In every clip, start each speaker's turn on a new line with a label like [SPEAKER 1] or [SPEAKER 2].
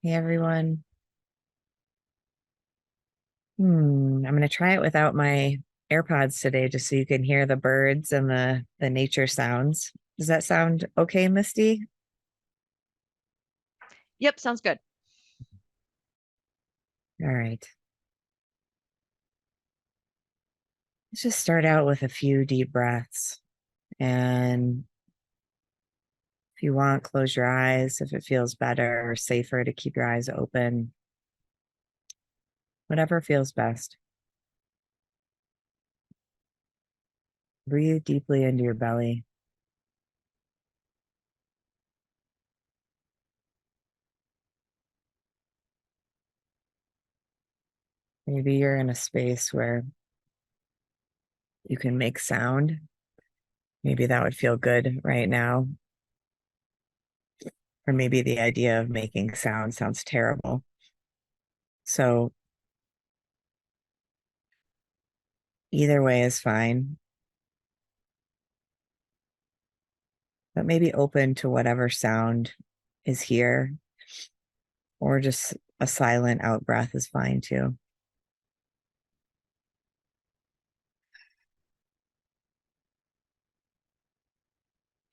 [SPEAKER 1] Hey everyone. I'm going to try it without my AirPods today just so you can hear the birds and the nature sounds. Does that sound okay, Misty?
[SPEAKER 2] Yep, sounds good.
[SPEAKER 1] All right. Let's just start out with a few deep breaths. And if you want, close your eyes if it feels better or safer to keep your eyes open. Whatever feels best. Breathe deeply into your belly. Maybe you're in a space where you can make sound. Maybe that would feel good right now. Or maybe the idea of making sound sounds terrible. So either way is fine, but maybe open to whatever sound is here, or just a silent out breath is fine too.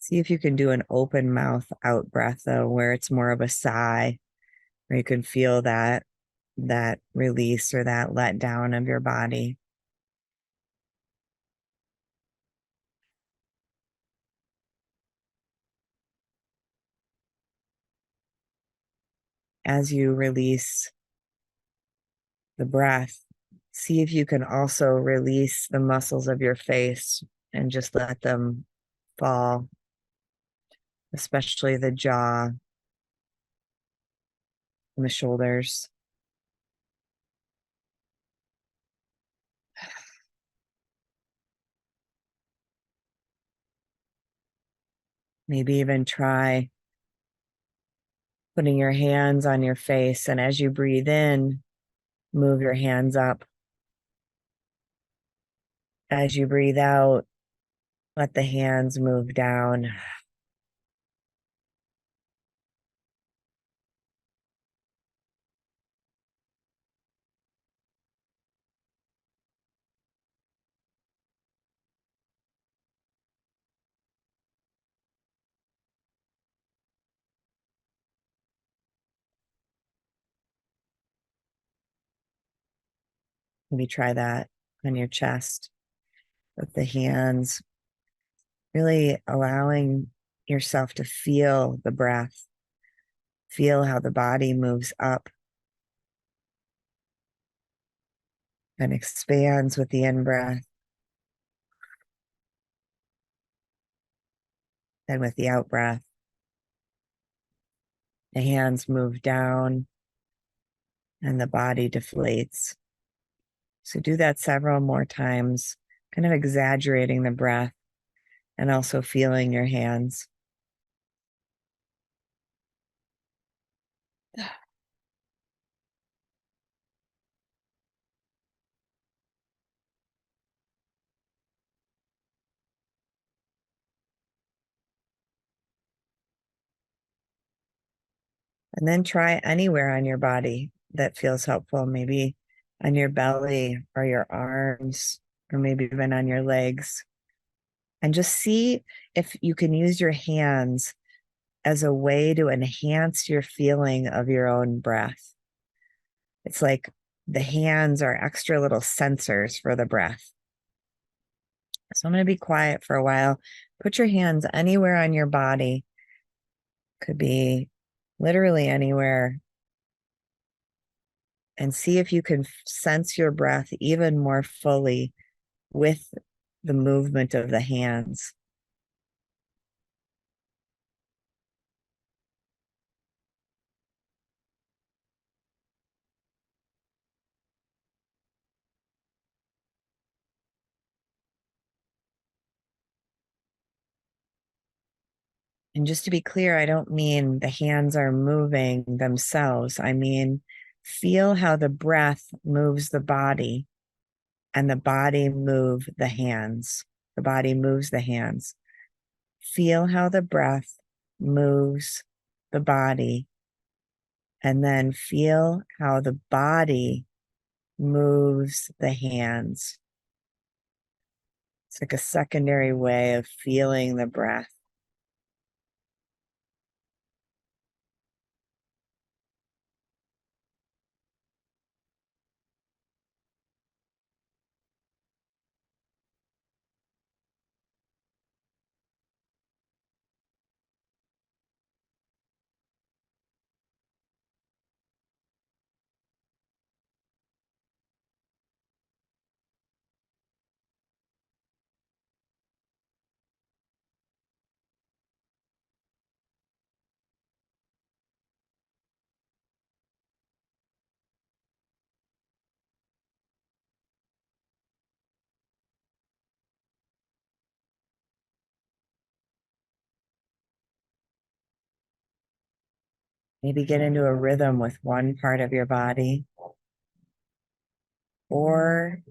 [SPEAKER 1] See if you can do an open mouth out breath though, where it's more of a sigh, where you can feel that release or that let down of your body. As you release the breath, see if you can also release the muscles of your face and just let them fall, especially the jaw and the shoulders. Maybe even try putting your hands on your face. And as you breathe in, move your hands up. As you breathe out, let the hands move down. Maybe try that on your chest with the hands, really allowing yourself to feel the breath, feel how the body moves up and expands with the in breath and with the out breath. The hands move down and the body deflates. So do that several more times, kind of exaggerating the breath and also feeling your hands. And then try anywhere on your body that feels helpful, maybe on your belly or your arms, or maybe even on your legs. And just see if you can use your hands as a way to enhance your feeling of your own breath. It's like the hands are extra little sensors for the breath. So I'm going to be quiet for a while. Put your hands anywhere on your body, could be literally anywhere, and see if you can sense your breath even more fully with the movement of the hands. And just to be clear, I don't mean the hands are moving themselves. I mean, feel how the breath moves the body and the body move the hands. The body moves the hands. Feel how the breath moves the body And then feel how the body moves the hands. It's like a secondary way of feeling the breath. Maybe get into a rhythm with one part of your body, or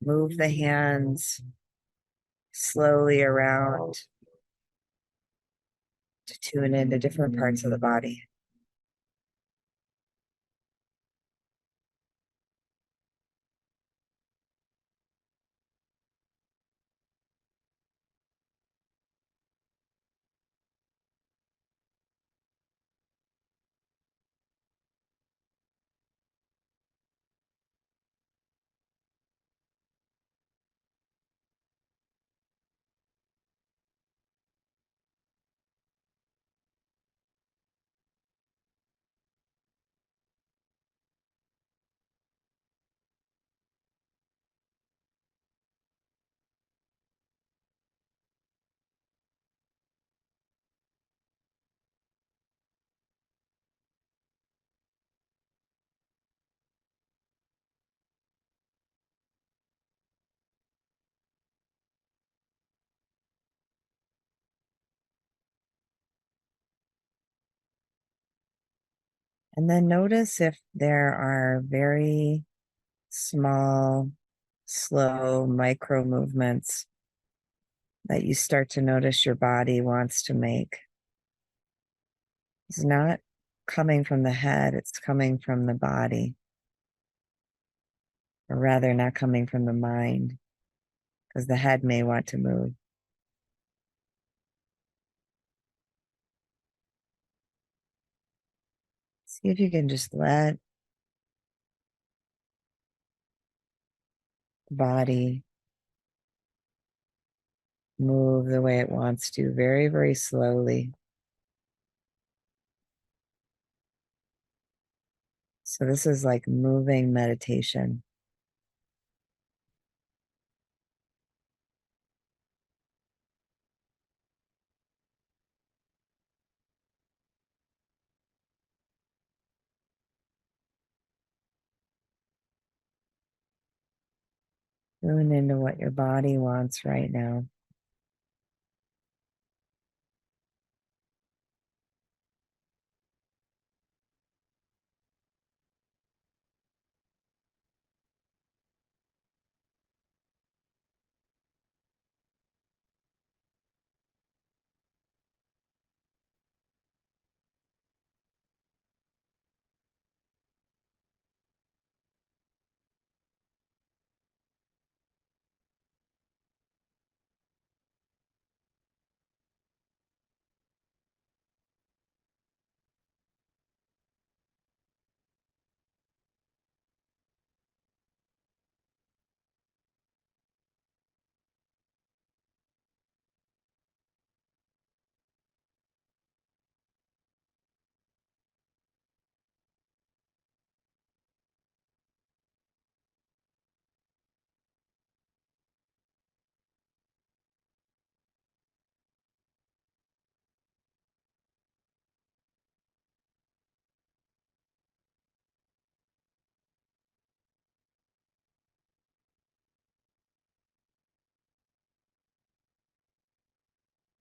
[SPEAKER 1] move the hands slowly around to tune into different parts of the body. And then notice if there are very small, slow micro movements that you start to notice your body wants to make. It's not coming from the head, it's coming from the body, or rather, not coming from the mind, because the head may want to move. See if you can just let the body move the way it wants to, very, very slowly. So, this is like moving meditation. Tune into what your body wants right now.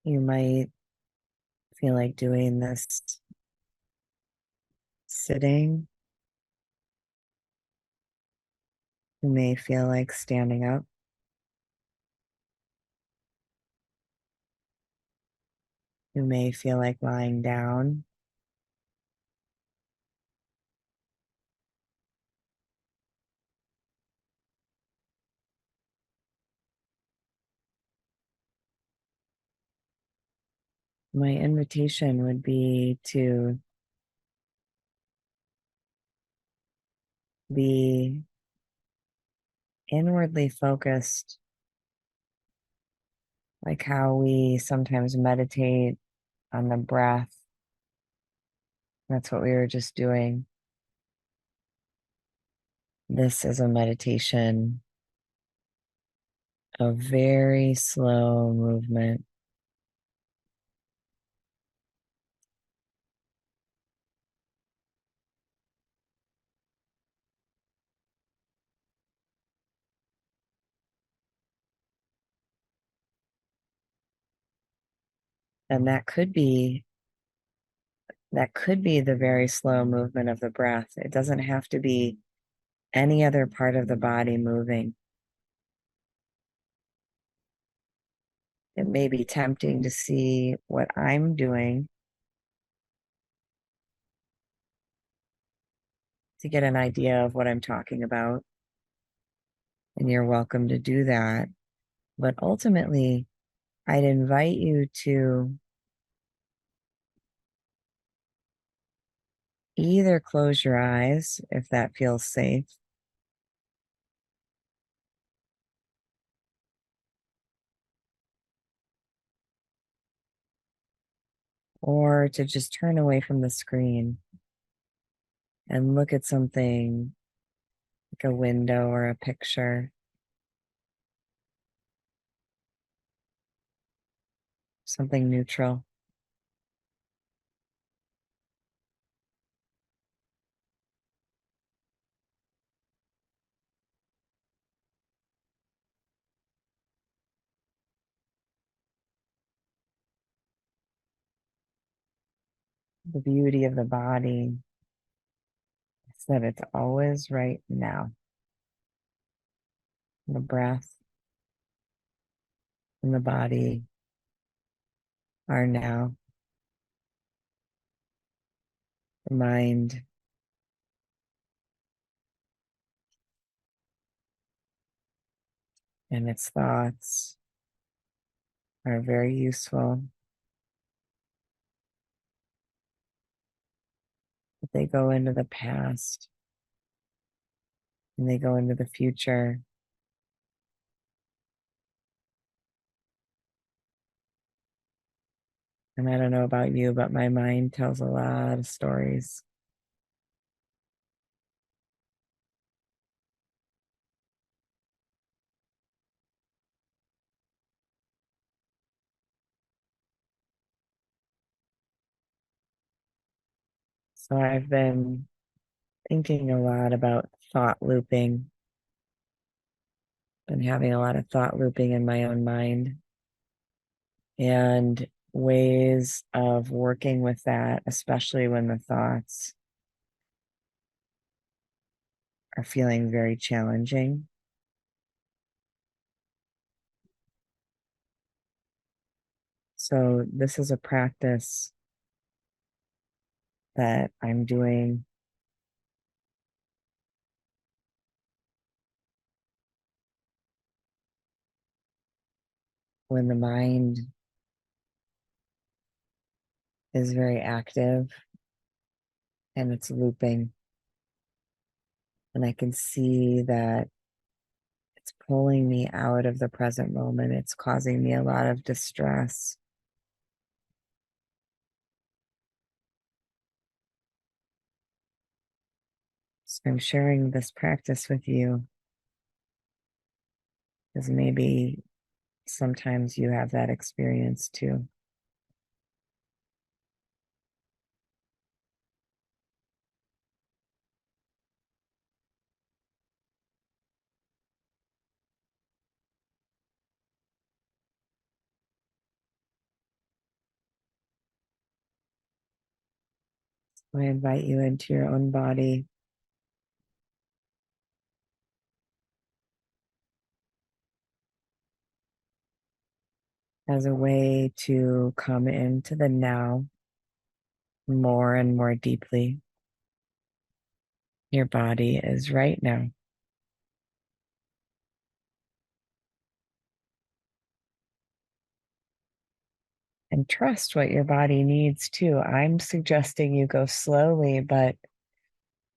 [SPEAKER 1] You might feel like doing this sitting. You may feel like standing up. You may feel like lying down. my invitation would be to be inwardly focused, like how we sometimes meditate on the breath. That's what we were just doing. This is a meditation of very slow movement. And that could be the very slow movement of the breath. It doesn't have to be any other part of the body moving. It may be tempting to see what I'm doing to get an idea of what I'm talking about. And you're welcome to do that. But ultimately, I'd invite you to either close your eyes if that feels safe, or to just turn away from the screen and look at something like a window or a picture, something neutral. The beauty of the body is that it's always right now. The breath and the body are now. The mind and its thoughts are very useful, but they go into the past and they go into the future. And I don't know about you, but my mind tells a lot of stories. So I've been thinking a lot about thought looping, been having a lot of thought looping in my own mind and ways of working with that, especially when the thoughts are feeling very challenging. So this is a practice that I'm doing when the mind is very active and it's looping. And I can see that it's pulling me out of the present moment. It's causing me a lot of distress. So I'm sharing this practice with you because maybe sometimes you have that experience too. I invite you into your own body as a way to come into the now more and more deeply. Your body is right now. and trust what your body needs too. I'm suggesting you go slowly, but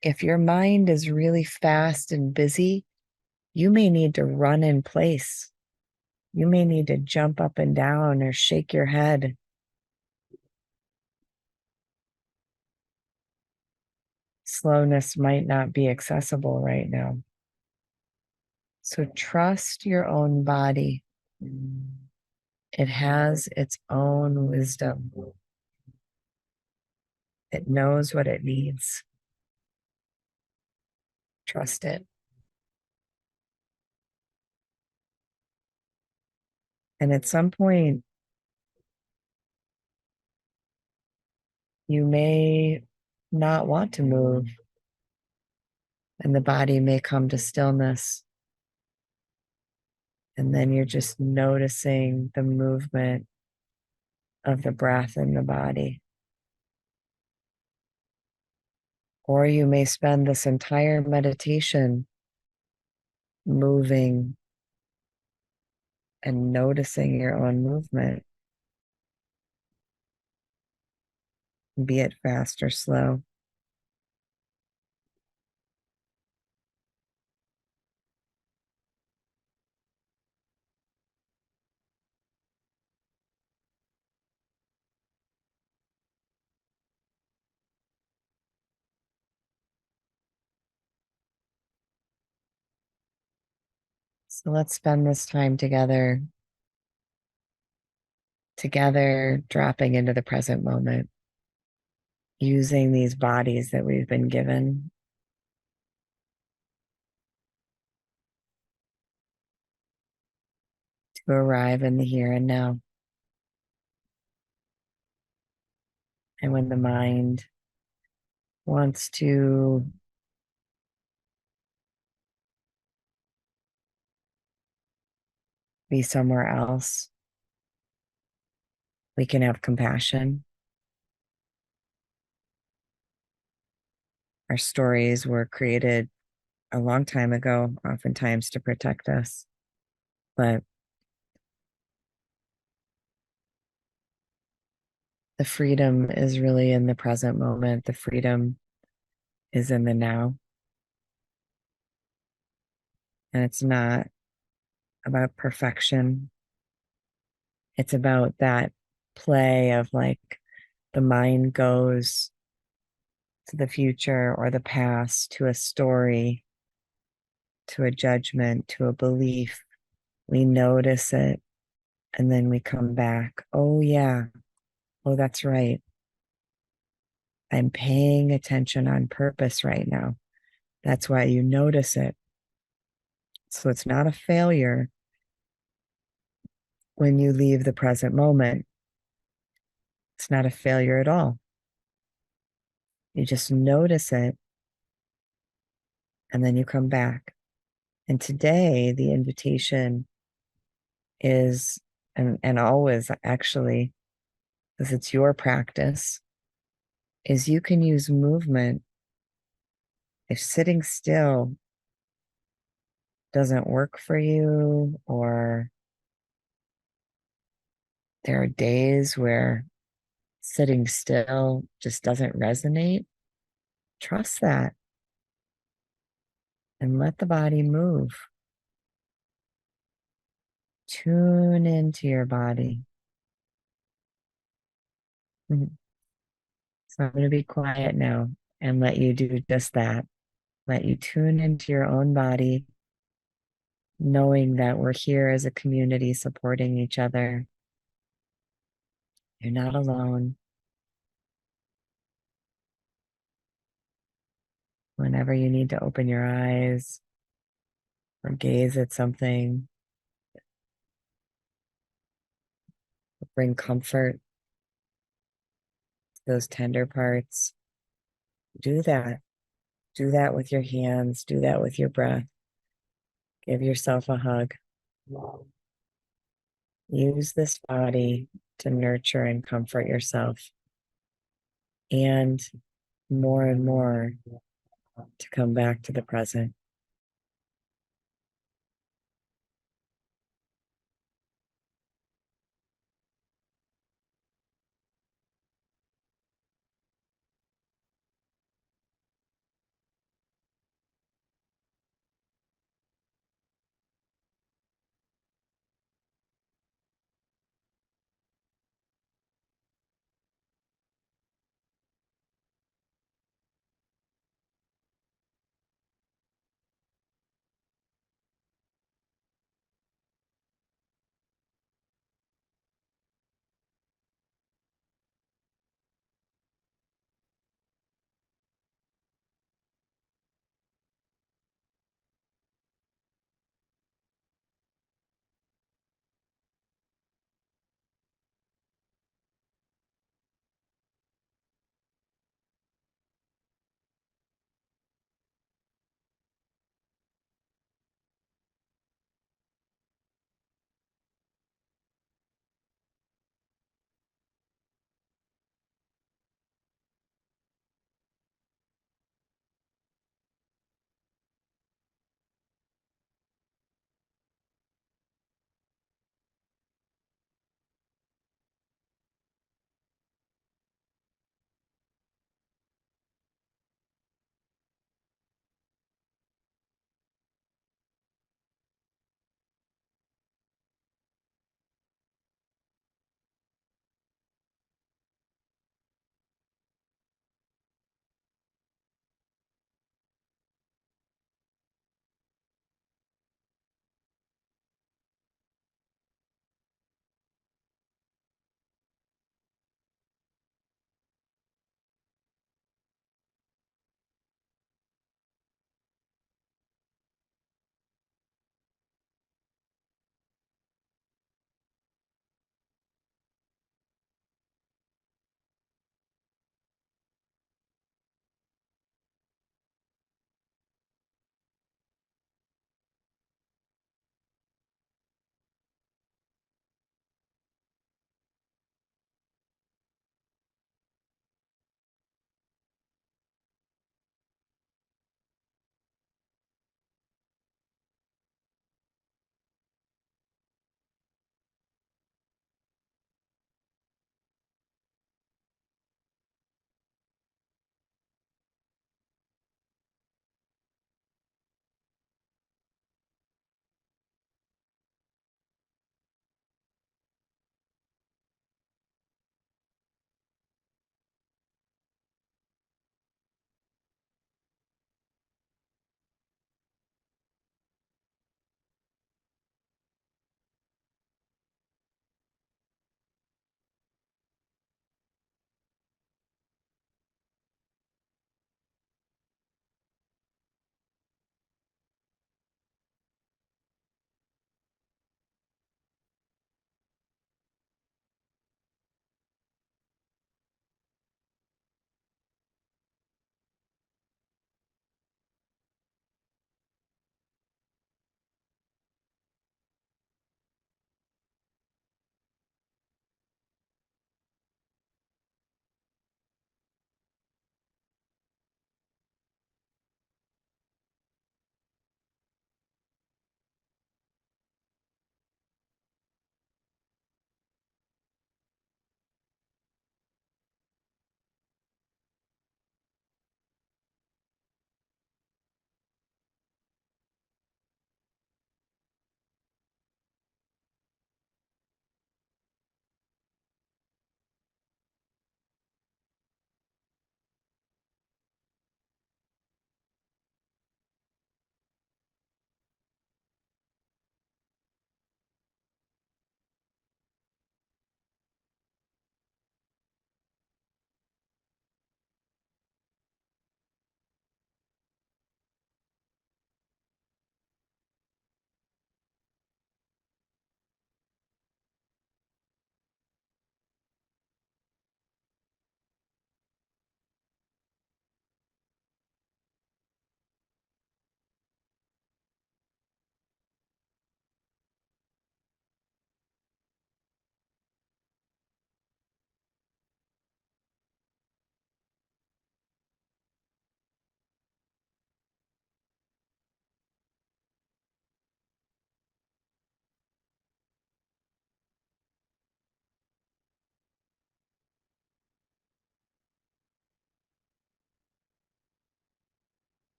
[SPEAKER 1] if your mind is really fast and busy, you may need to run in place. You may need to jump up and down or shake your head. Slowness might not be accessible right now. So trust your own body. It has its own wisdom. It knows what it needs. Trust it. And at some point, you may not want to move, and the body may come to stillness. And then you're just noticing the movement of the breath in the body. Or you may spend this entire meditation moving and noticing your own movement, be it fast or slow. So let's spend this time together, dropping into the present moment, using these bodies that we've been given to arrive in the here and now. And when the mind wants to be somewhere else, we can have compassion. Our stories were created a long time ago, oftentimes to protect us. But the freedom is really in the present moment. The freedom is in the now. And it's not about perfection. It's about that play of like the mind goes to the future or the past, to a story, to a judgment, to a belief. We notice it and then we come back. Oh, yeah. Oh, that's right. I'm paying attention on purpose right now. That's why you notice it. So it's not a failure when you leave the present moment. It's not a failure at all. You just notice it and then you come back. And today, the invitation is, and always actually, because it's your practice, is you can use movement. If sitting still doesn't work for you, or there are days where sitting still just doesn't resonate, trust that and let the body move. Tune into your body. Mhm. So I'm going to be quiet now and let you do just that. Let you tune into your own body, knowing that we're here as a community supporting each other. You're not alone. Whenever you need to open your eyes or gaze at something, bring comfort to those tender parts, do that. Do that with your hands. Do that with your breath. Give yourself a hug. Use this body to nurture and comfort yourself. And more to come back to the present.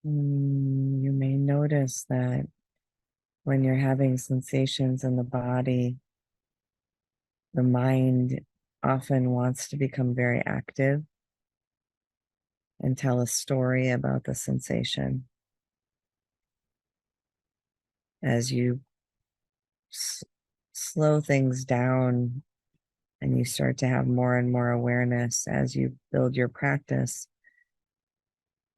[SPEAKER 1] You may notice that when you're having sensations in the body, the mind often wants to become very active and tell a story about the sensation. As you s- slow things down and you start to have more and more awareness as you build your practice,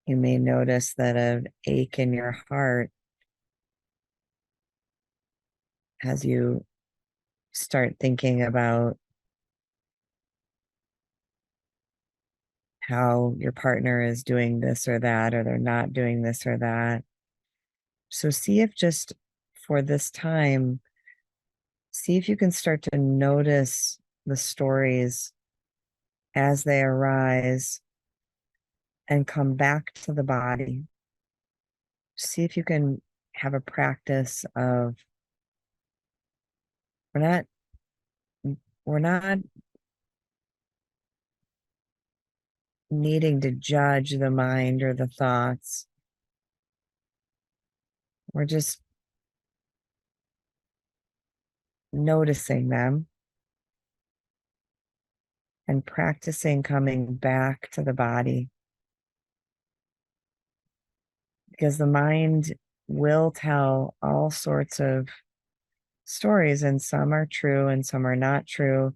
[SPEAKER 1] you may notice that an ache in your heart as you start thinking about how your partner is doing this or that, or they're not doing this or that. So see if just for this time, see if you can start to notice the stories as they arise and come back to the body. See if you can have a practice of we're not we're not needing to judge the mind or the thoughts. We're just noticing them and practicing coming back to the body because the mind will tell all sorts of stories, and some are true and some are not true.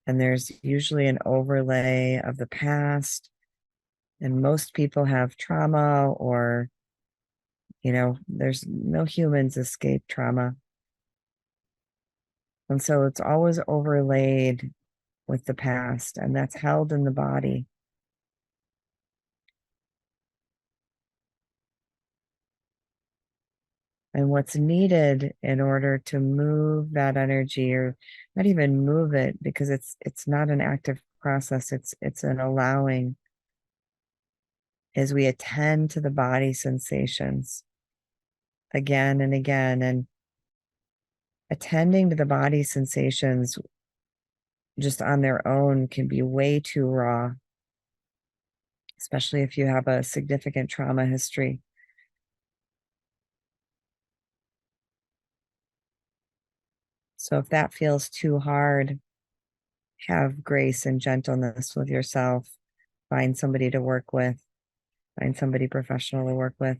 [SPEAKER 1] And there's usually an overlay of the past. And most people have trauma, or, there's no humans escape trauma. And so it's always overlaid with the past, and that's held in the body. And what's needed in order to move that energy, or not even move it, because it's not an active process, it's an allowing, is we attend to the body sensations again and again. And attending to the body sensations just on their own can be way too raw, especially if you have a significant trauma history. So if that feels too hard, have grace and gentleness with yourself. Find somebody to work with, find somebody professional to work with.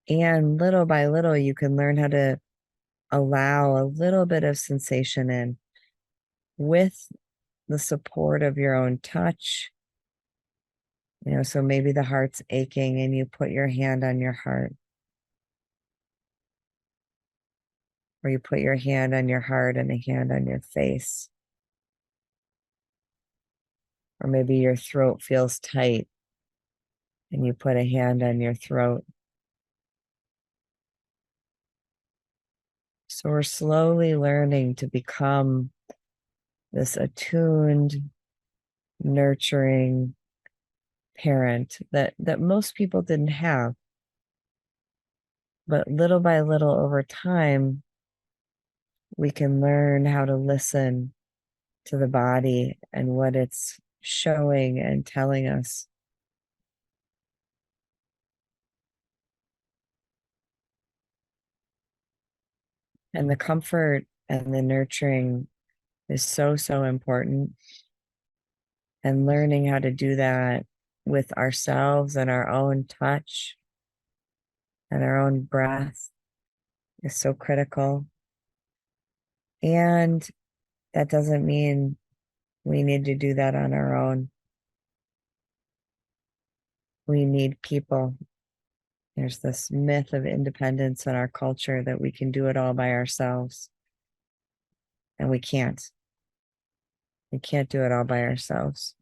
[SPEAKER 1] And little by little, you can learn how to allow a little bit of sensation in with the support of your own touch. So maybe the heart's aching and you put your hand on your heart, or you put your hand on your heart and a hand on your face. Or maybe your throat feels tight and you put a hand on your throat. So we're slowly learning to become this attuned, nurturing parent that most people didn't have. But little by little over time, we can learn how to listen to the body and what it's showing and telling us. And the comfort and the nurturing is so, so important. And learning how to do that with ourselves and our own touch and our own breath is so critical. And that doesn't mean we need to do that on our own. We need people. There's this myth of independence in our culture that we can do it all by ourselves. And we can't. We can't do it all by ourselves.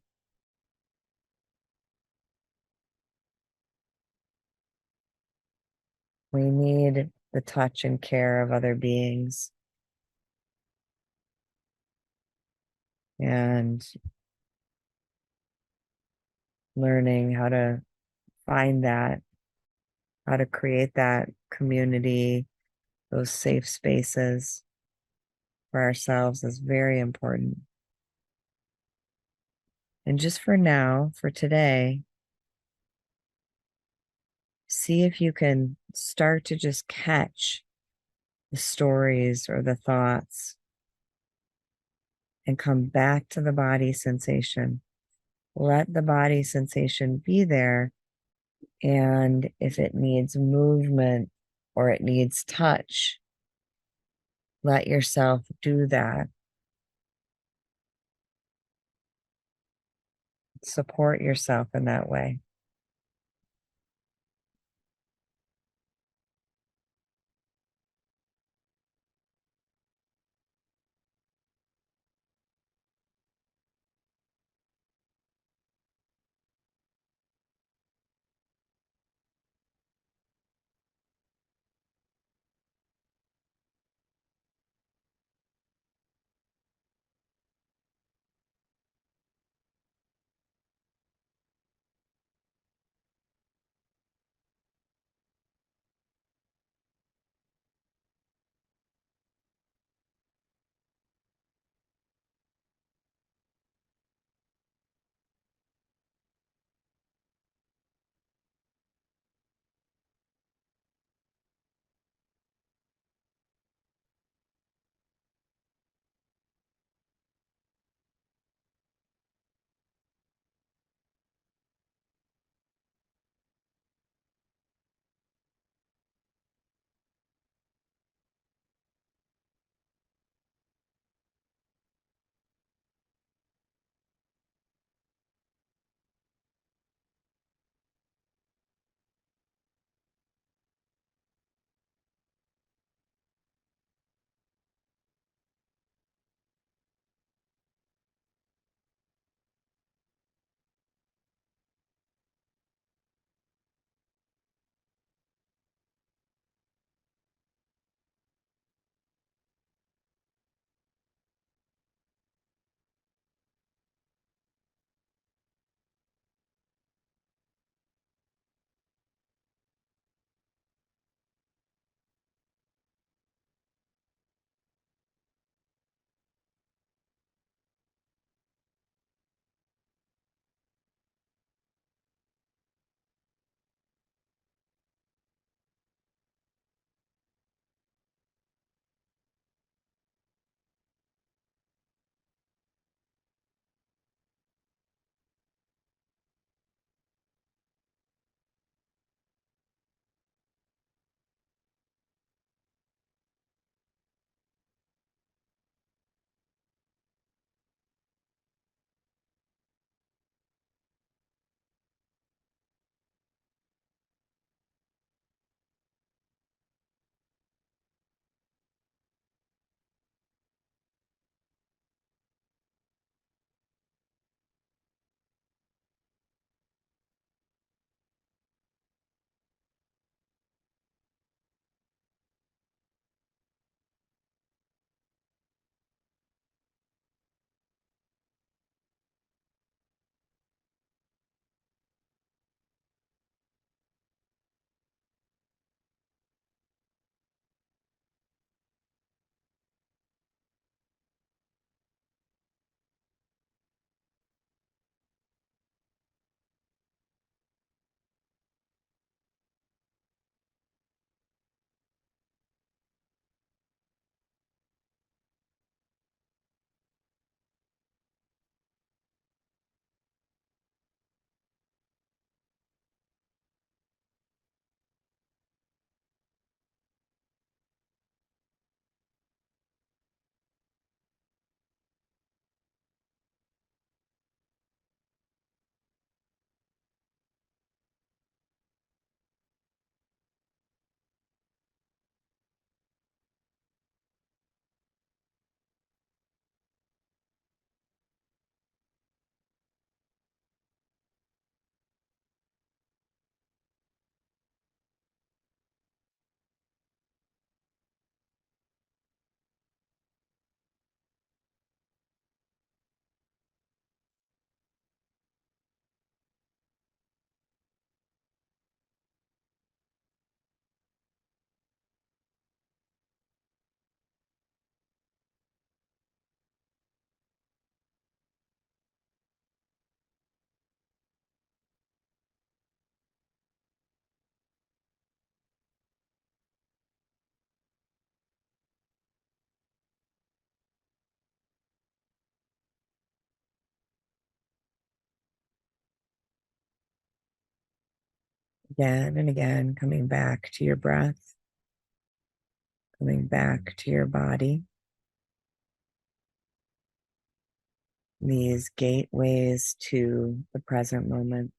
[SPEAKER 1] We need the touch and care of other beings. And learning how to find that, how to create that community, those safe spaces for ourselves is very important. And just for now, for today, see if you can start to just catch the stories or the thoughts and come back to the body sensation. Let the body sensation be there. And if it needs movement or it needs touch, let yourself do that. Support yourself in that way. again and again, coming back to your breath, coming back to your body. These gateways to the present moment.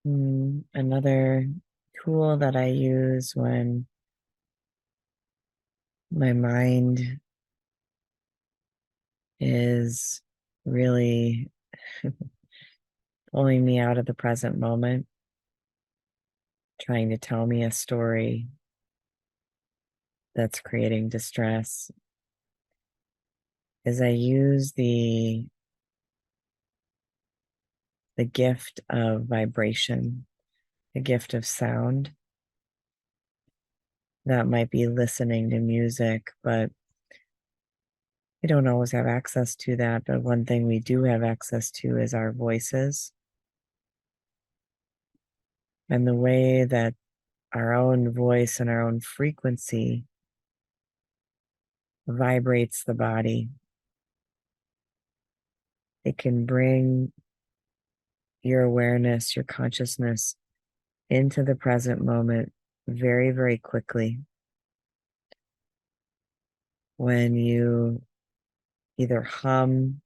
[SPEAKER 1] Another tool that I use when my mind is really pulling me out of the present moment, trying to tell me a story that's creating distress, is I use the gift of vibration, the gift of sound. That might be listening to music, but we don't always have access to that. But one thing we do have access to is our voices and the way that our own voice and our own frequency vibrates the body. It can bring your awareness, your consciousness into the present moment very, very quickly when you either hum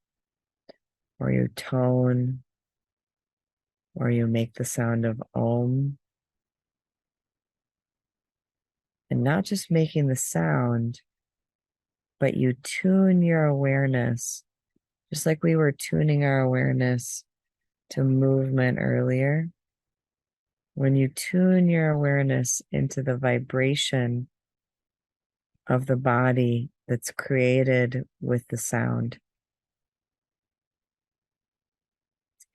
[SPEAKER 1] or you tone or you make the sound of Om. And not just making the sound, but you tune your awareness, just like we were tuning our awareness to movement earlier. When you tune your awareness into the vibration of the body that's created with the sound,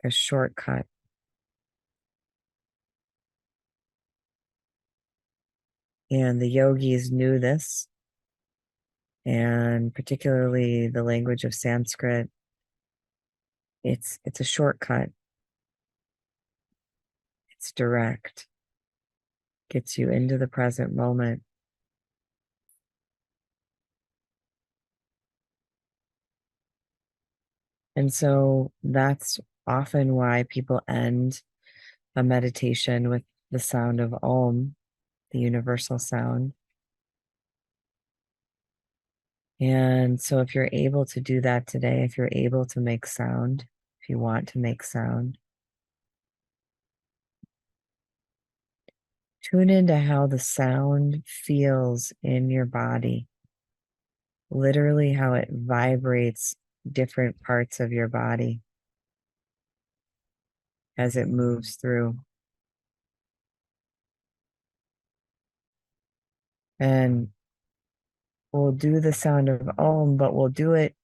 [SPEAKER 1] a shortcut. And the yogis knew this, and particularly the language of Sanskrit. It's a shortcut. It's direct, gets you into the present moment. And so that's often why people end a meditation with the sound of Om, the universal sound. And so if you're able to do that today, if you're able to make sound, if you want to make sound, tune into how the sound feels in your body, literally how it vibrates different parts of your body as it moves through. And we'll do the sound of Om, but we'll do it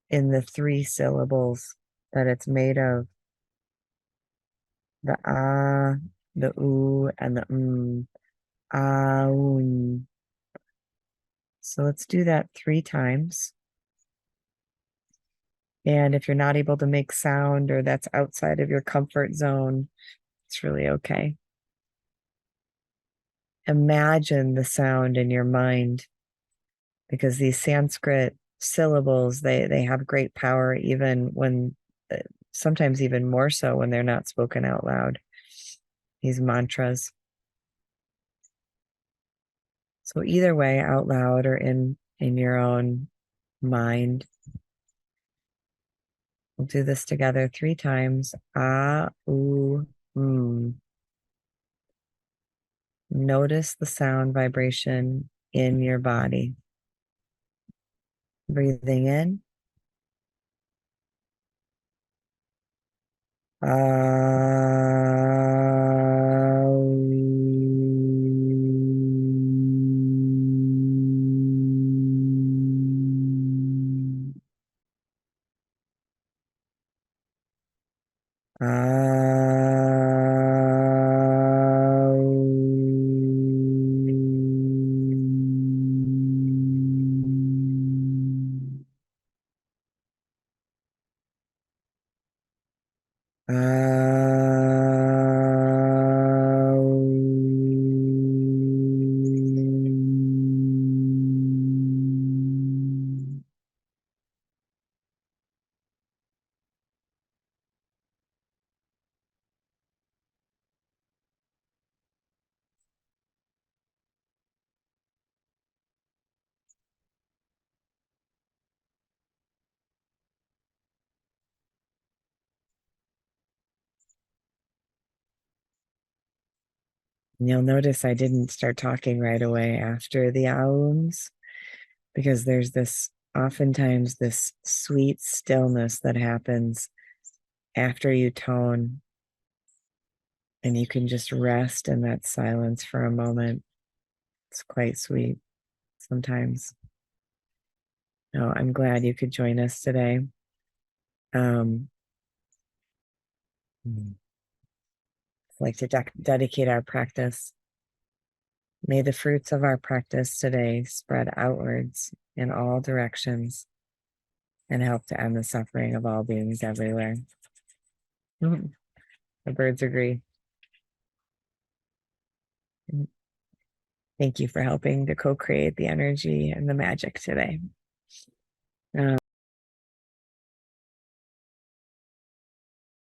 [SPEAKER 1] in the three syllables that it's made of, the ah, the oo, and the aum. So let's do that 3 times. And if you're not able to make sound or that's outside of your comfort zone, it's really okay. Imagine the sound in your mind, because these Sanskrit syllables, they have great power even when, sometimes even more so when they're not spoken out loud, these mantras. So either way, out loud or in your own mind, we'll do this together 3 times. Ah, ooh, Notice the sound vibration in your body. Breathing in. You'll notice I didn't start talking right away after the aums, because there's this oftentimes this sweet stillness that happens after you tone, and you can just rest in that silence for a moment. It's quite sweet sometimes. Oh, I'm glad you could join us today. Um, I'd like to dedicate our practice. May the fruits of our practice today spread outwards in all directions and help to end the suffering of all beings everywhere. The birds agree. Thank you for helping to co-create the energy and the magic today.